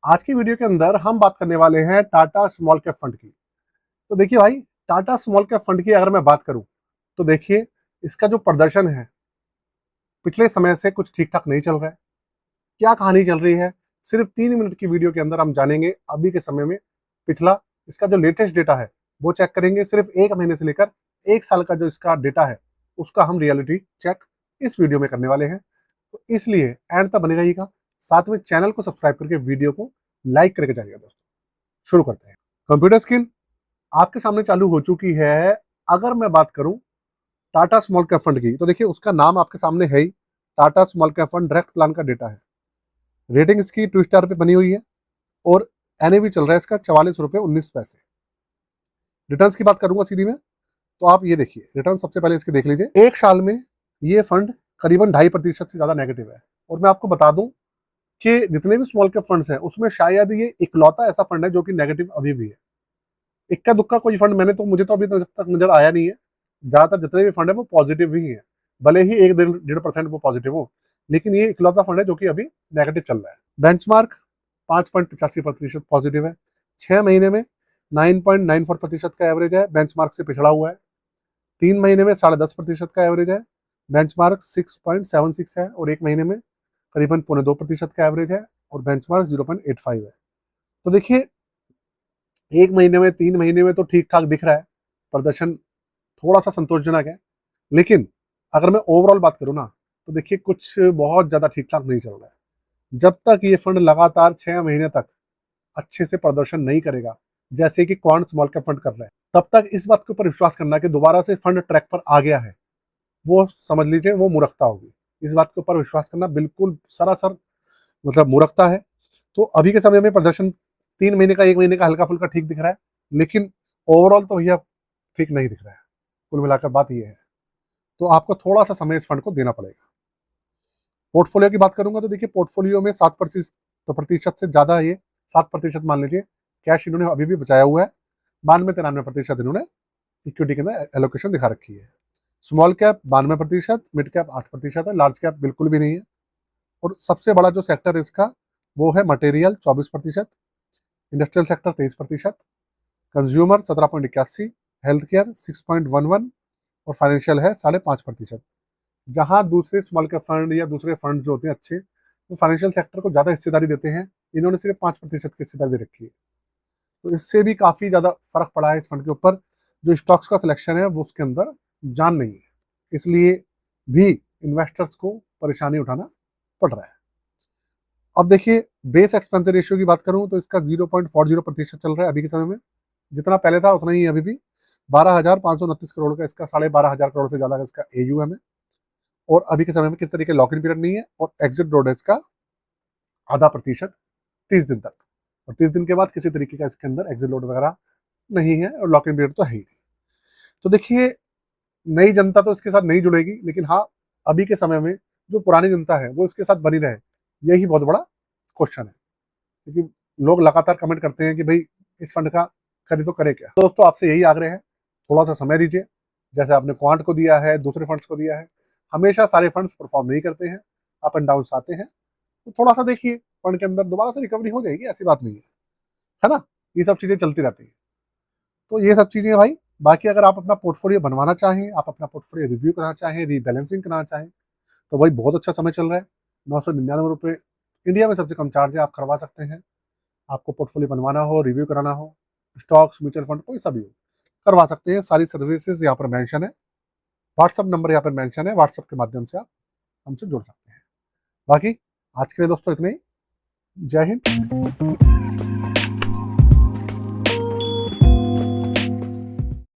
आज की वीडियो के अंदर हम बात करने वाले हैं टाटा स्मॉल कैप फंड की। तो देखिए भाई, टाटा स्मॉल कैप फंड की अगर मैं बात करूं तो देखिए इसका जो प्रदर्शन है पिछले समय से कुछ ठीक ठाक नहीं चल रहा है। क्या कहानी चल रही है, सिर्फ 3 मिनट की वीडियो के अंदर हम जानेंगे। अभी के समय में पिछला इसका जो लेटेस्ट डेटा है वो चेक करेंगे। सिर्फ 1 महीने से लेकर 1 साल का जो इसका डेटा है उसका हम रियलिटी चेक इस वीडियो में करने वाले हैं। तो इसलिए एंड तक बने रहिएगा, साथ में चैनल को सब्सक्राइब करके वीडियो को लाइक करके जाइएगा। दोस्तों शुरू करते हैं। कंप्यूटर स्क्रीन आपके सामने चालू हो चुकी है। अगर मैं बात करूं टाटा स्मॉल कैप फंड की तो देखिए उसका नाम आपके सामने है ही, Tata small cap fund direct plan का डेटा है। रेटिंग इसकी 2 स्टार पे बनी हुई है और एनएवी चल रहा है इसका 44 रुपये 19 पैसे। रिटर्न्स की बात करूंगा सीधी में, तो आप ये देखिए रिटर्न सबसे पहले इसके देख लीजिए। 1 साल में ये फंड करीबन 2.5% से ज्यादा नेगेटिव है। और मैं आपको बता दूं कि जितने भी स्मॉल कैप फंड्स हैं उसमें शायद ये इकलौता ऐसा फंड है जो कि नेगेटिव अभी भी है। इक्का दुक्का कोई फंड मुझे तो अभी तक नजर आया नहीं है। ज्यादातर जितने भी फंड है वो पॉजिटिव ही है, भले ही 1-1.5% वो पॉजिटिव हो, लेकिन ये इकलौता फंड है जो कि अभी नेगेटिव चल रहा है। बेंचमार्क 5.85% पॉजिटिव है। 6 महीने में 9.94% का एवरेज है, बेंचमार्क से पिछड़ा हुआ है। 3 महीने में 10.5% का एवरेज है, बेंचमार्क 6.76 है। और 1 महीने में करीबन 0.25% का एवरेज है और बेंचमार्क 0.85 है। तो देखिए 1 महीने में 3 महीने में तो ठीक ठाक दिख रहा है, प्रदर्शन थोड़ा सा संतोषजनक है। लेकिन अगर मैं ओवरऑल बात करूं ना तो देखिए कुछ बहुत ज्यादा ठीक ठाक नहीं चल रहा है। जब तक ये फंड लगातार 6 महीने तक अच्छे से प्रदर्शन नहीं करेगा, जैसे कि क्वांट स्मॉल कैप फंड कर रहा है, तब तक इस बात के ऊपर विश्वास करना कि दोबारा से फंड ट्रैक पर आ गया है, वो समझ लीजिए वो मूर्खता होगी। इस बात के ऊपर विश्वास करना बिल्कुल सरासर मतलब मूर्खता है। तो अभी के समय में प्रदर्शन 3 महीने का 1 महीने का हल्का फुल्का ठीक दिख रहा है, लेकिन ओवरऑल तो भैया ठीक नहीं दिख रहा है। कुल मिलाकर बात यह है, तो आपको थोड़ा सा समय इस फंड को देना पड़ेगा। पोर्टफोलियो की बात करूंगा तो देखिए पोर्टफोलियो में 7% से ज्यादा, ये 7% मान लीजिए कैश इन्होंने अभी भी बचाया हुआ है। 92-93% इन्होंने इक्विटी के अंदर एलोकेशन दिखा रखी है। स्मॉल कैप 92%, मिड कैप 8% है, लार्ज कैप बिल्कुल भी नहीं है। और सबसे बड़ा जो सेक्टर है इसका वो है material 24%, industrial sector 23%, consumer 17.81, health care 6.11 और फाइनेंशियल है 5.5%। जहां दूसरे स्मॉल कैप फंड या दूसरे फंड जो होते हैं अच्छे, वो फाइनेंशियल सेक्टर को ज्यादा हिस्सेदारी देते हैं, इन्होंने सिर्फ 5% की हिस्सेदारी दे रखी है। तो इससे भी काफी ज्यादा फर्क पड़ा है इस फंड के ऊपर। जो स्टॉक्स का सिलेक्शन है वो उसके अंदर जान नहीं है, इसलिए भी इन्वेस्टर्स को परेशानी उठाना पड़ रहा है। अब देखिए बेस एक्सपेंस रेशियो की बात करूं तो इसका 0.40% चल रहा है अभी के समय में। जितना पहले था उतना ही अभी भी। 12,529 करोड़ का इसका 12,500 करोड़ से ज्यादा का इसका AUM है। और अभी के समय में किस तरीके लॉक इन पीरियड नहीं है और एग्जिट लोड है इसका आधा प्रतिशत 30 दिन तक। और 30 दिन के बाद किसी तरीके का इसके अंदर एग्जिट लोड वगैरह नहीं है और लॉक इन पीरियड तो है ही नहीं। तो देखिए नई जनता तो इसके साथ नहीं जुड़ेगी, लेकिन हाँ अभी के समय में जो पुरानी जनता है वो इसके साथ बनी रहे, यही बहुत बड़ा क्वेश्चन है। क्योंकि लोग लगातार कमेंट करते हैं कि भाई इस फंड का करे तो करे क्या। तो दोस्तों आपसे यही आग्रह है, थोड़ा सा समय दीजिए। जैसे आपने क्वांट को दिया है, दूसरे फंड्स को दिया है, हमेशा सारे फंड्स परफॉर्म नहीं करते हैं, अप एंड डाउन आते हैं। तो थोड़ा सा देखिए, फंड के अंदर दोबारा से रिकवरी हो जाएगी, ऐसी बात नहीं है ना। ये सब चीजें चलती रहती है। तो ये सब चीजें भाई, बाकी अगर आप अपना पोर्टफोलियो बनवाना चाहें, आप अपना पोर्टफोलियो रिव्यू करना चाहें, रीबैलेंसिंग करना चाहें, तो भाई बहुत अच्छा समय चल रहा है। 999 रुपये इंडिया में सबसे कम चार्ज है, आप करवा सकते हैं। आपको पोर्टफोलियो बनवाना हो, रिव्यू कराना हो, स्टॉक्स म्यूचुअल फंड कोई सा भी हो, करवा सकते हैं। सारी सर्विसेज यहाँ पर मेंशन है, व्हाट्सअप नंबर यहाँ पर मेंशन है, व्हाट्सअप के माध्यम से आप हमसे जुड़ सकते हैं। बाकी आज के लिए दोस्तों इतने ही। जय हिंद।